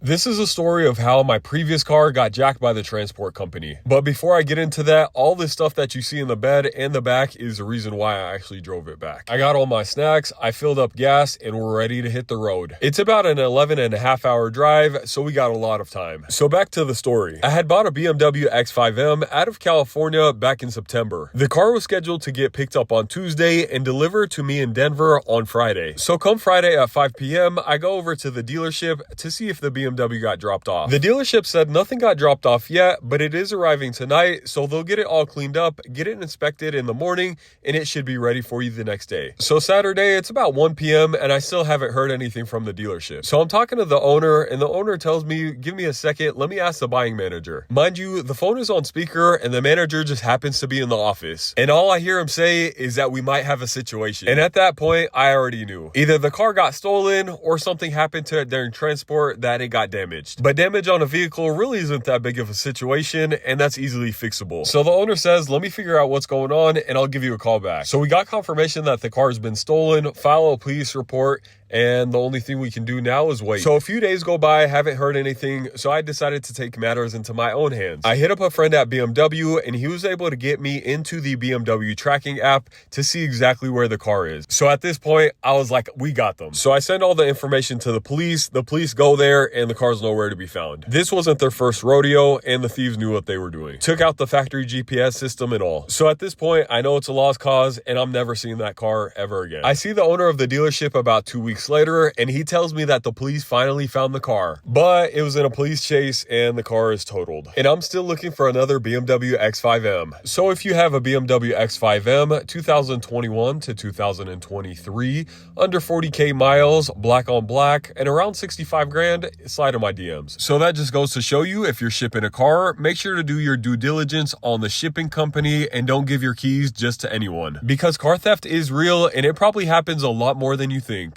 This is a story of how my previous car got jacked by the transport company. But before I get into that, all this stuff that you see in the bed and the back is the reason why I actually drove it back. I got all my snacks, I filled up gas, and we're ready to hit the road. It's about an 11.5-hour drive, so we got a lot of time. So back to the story. I had bought a BMW X5M out of California back in September. The car was scheduled to get picked up on Tuesday and delivered to me in Denver on Friday. So come Friday at 5 p.m., I go over to the dealership to see if the BMW got dropped off. The dealership said nothing got dropped off yet, but it is arriving tonight, so they'll get it all cleaned up, get it inspected in the morning, and it should be ready for you the next day. So Saturday, it's about 1 p.m., and I still haven't heard anything from the dealership. So I'm talking to the owner, and the owner tells me, give me a second, let me ask the buying manager. Mind you, the phone is on speaker, and the manager just happens to be in the office. And all I hear him say is that we might have a situation. And at that point, I already knew. Either the car got stolen, or something happened to it during transport that it got damaged. But damage on a vehicle really isn't that big of a situation, and that's easily fixable. So the owner says, let me figure out what's going on, and I'll give you a call back. So we got confirmation that the car has been stolen, file a police report, and the only thing we can do now is wait. So a few days go by, haven't heard anything, so I decided to take matters into my own hands. I hit up a friend at BMW, and he was able to get me into the BMW tracking app to see exactly where the car is. So at this point, I was like, we got them. So I send all the information to the police go there, and the car's nowhere to be found. This wasn't their first rodeo, and the thieves knew what they were doing. Took out the factory GPS system and all. So at this point, I know it's a lost cause, and I'm never seeing that car ever again. I see the owner of the dealership about 2 weeks later, and he tells me that the police finally found the car, but it was in a police chase and the car is totaled. And I'm still looking for another BMW X5M. So if you have a BMW X5M 2021 to 2023, under 40k miles, black on black, and around 65 grand, slide in my DMs. So that just goes to show you, if you're shipping a car, make sure to do your due diligence on the shipping company and don't give your keys just to anyone, because car theft is real and it probably happens a lot more than you think.